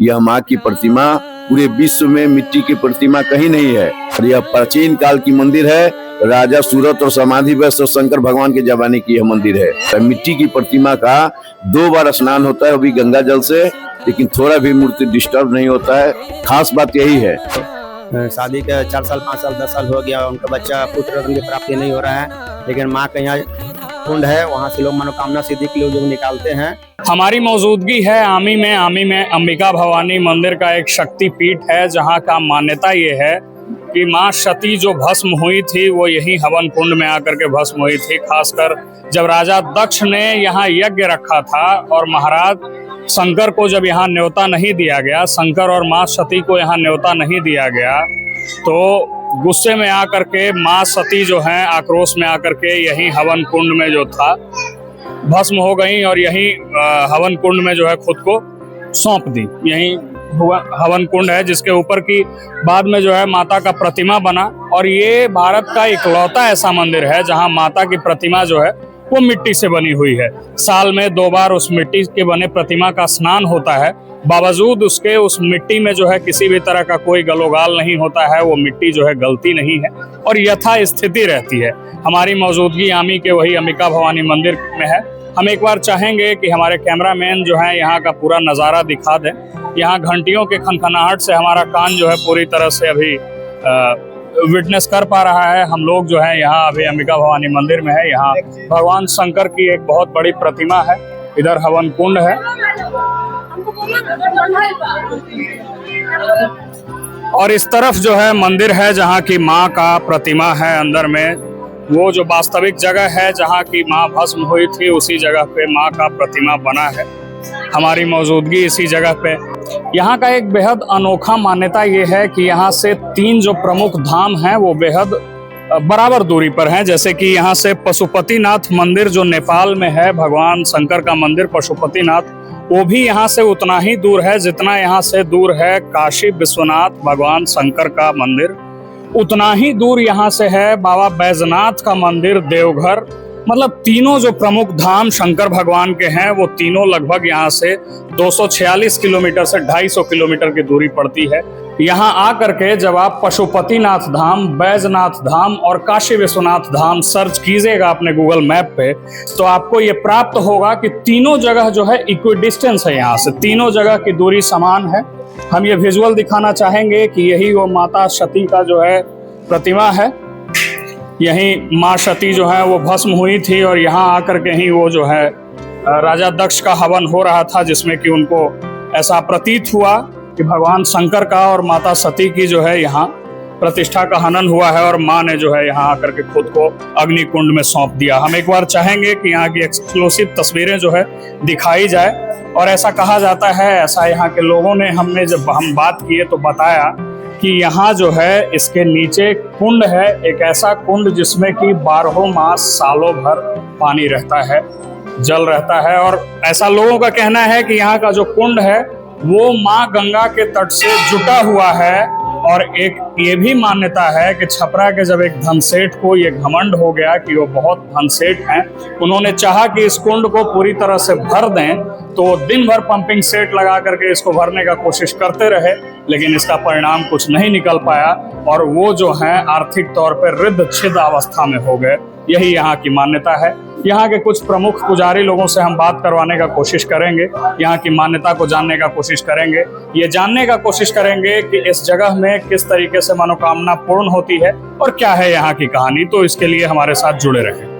यह माँ की प्रतिमा पूरे विश्व में मिट्टी की प्रतिमा कहीं नहीं है। और यह प्राचीन काल की मंदिर है। राजा सूरत और समाधि वैश्य शंकर भगवान के जमाने की यह मंदिर है। मिट्टी की प्रतिमा का 2 बार स्नान होता है, वो भी गंगा जल से, लेकिन थोड़ा भी मूर्ति डिस्टर्ब नहीं होता है। खास बात यही है। शादी के 4 साल 5 साल 10 साल हो गया, उनका बच्चा पुत्र रत्न की प्राप्ति नहीं हो रहा है, लेकिन माँ का यहाँ कुंड है, वहाँ से लोग मनोकामना सिद्धि के लिए जो निकालते हैं। हमारी मौजूदगी है आमी में अंबिका भवानी मंदिर का एक शक्ति पीठ है, जहाँ का मान्यता ये है कि माँ सती जो भस्म हुई थी वो यही हवन कुंड में आकर के भस्म हुई थी। खासकर जब राजा दक्ष ने यहाँ यज्ञ रखा था और महाराज शंकर को जब यहाँ न्योता नहीं दिया गया, शंकर और माँ सती को यहाँ न्योता नहीं दिया गया, तो गुस्से में आकर के माँ सती जो है आक्रोश में आकर के यही हवन कुंड में जो था भस्म हो गई और यही हवन कुंड में जो है खुद को सौंप दी। यही हवन कुंड है जिसके ऊपर की बाद में जो है माता का प्रतिमा बना। और ये भारत का इकलौता ऐसा मंदिर है जहां माता की प्रतिमा जो है वो मिट्टी से बनी हुई है। साल में 2 बार उस मिट्टी के बने प्रतिमा का स्नान होता है। बावजूद उसके उस मिट्टी में जो है किसी भी तरह का कोई गलोगाल नहीं होता है, वो मिट्टी जो है गलती नहीं है और यथा स्थिति रहती है। हमारी मौजूदगी आमी के वही अंबिका भवानी मंदिर में है। हम एक बार चाहेंगे कि हमारे कैमरामैन जो है यहाँ का पूरा नज़ारा दिखा दें। यहाँ घंटियों के खनखनाहट से हमारा कान जो है पूरी तरह से अभी विटनेस कर पा रहा है। हम लोग जो है यहाँ अभी अंबिका भवानी मंदिर में है। यहाँ भगवान शंकर की एक बहुत बड़ी प्रतिमा है, इधर हवन कुंड है और इस तरफ जो है मंदिर है जहाँ की माँ का प्रतिमा है। अंदर में वो जो वास्तविक जगह है जहाँ की माँ भस्म हुई थी, उसी जगह पे माँ का प्रतिमा बना है। हमारी मौजूदगी इसी जगह पे। यहाँ का एक बेहद अनोखा मान्यता ये है कि यहाँ से 3 जो प्रमुख धाम हैं वो बेहद बराबर दूरी पर हैं। जैसे कि यहाँ से पशुपतिनाथ मंदिर जो नेपाल में है, भगवान शंकर का मंदिर पशुपतिनाथ, वो भी यहाँ से उतना ही दूर है जितना यहाँ से दूर है काशी विश्वनाथ भगवान शंकर का मंदिर। उतना ही दूर यहाँ से है बाबा बैजनाथ का मंदिर देवघर। मतलब तीनों जो प्रमुख धाम शंकर भगवान के हैं वो तीनों लगभग यहाँ से 246 किलोमीटर से 250 किलोमीटर की दूरी पड़ती है। यहाँ आकर के जब आप पशुपतिनाथ धाम, बैजनाथ धाम और काशी विश्वनाथ धाम सर्च कीजिएगा अपने गूगल मैप पे, तो आपको ये प्राप्त होगा कि तीनों जगह जो है इक्विडिस्टेंस है। यहाँ से तीनों जगह की दूरी समान है। हम ये विजुअल दिखाना चाहेंगे कि यही वो माता सती का जो है प्रतिमा है। यही माँ सती जो है वो भस्म हुई थी और यहाँ आकर के ही वो जो है राजा दक्ष का हवन हो रहा था, जिसमें कि उनको ऐसा प्रतीत हुआ कि भगवान शंकर का और माता सती की जो है यहाँ प्रतिष्ठा का हनन हुआ है और माँ ने जो है यहाँ आकर के खुद को अग्नि कुंड में सौंप दिया। हम एक बार चाहेंगे कि यहाँ की एक्सक्लूसिव तस्वीरें जो है दिखाई जाए। और ऐसा कहा जाता है, ऐसा यहाँ के लोगों ने हमने जब हम बात किए तो बताया कि यहाँ जो है इसके नीचे कुंड है, एक ऐसा कुंड जिसमें कि 12 मास सालों भर पानी रहता है, जल रहता है। और ऐसा लोगों का कहना है कि यहाँ का जो कुंड है वो माँ गंगा के तट से जुटा हुआ है। और एक ये भी मान्यता है कि छपरा के जब एक धनसेठ को ये घमंड हो गया कि वो बहुत धनसेठ हैं, उन्होंने चाहा कि इस कुंड को पूरी तरह से भर दें, तो दिन भर पंपिंग सेट लगा करके इसको भरने का कोशिश करते रहे, लेकिन इसका परिणाम कुछ नहीं निकल पाया और वो जो है आर्थिक तौर पर रिद्ध छिद्ध अवस्था में हो गए। यही यहाँ की मान्यता है। यहाँ के कुछ प्रमुख पुजारी लोगों से हम बात करवाने का कोशिश करेंगे, यहाँ की मान्यता को जानने का कोशिश करेंगे, ये जानने का कोशिश करेंगे कि इस जगह में किस तरीके से मनोकामना पूर्ण होती है और क्या है यहाँ की कहानी। तो इसके लिए हमारे साथ जुड़े रहें।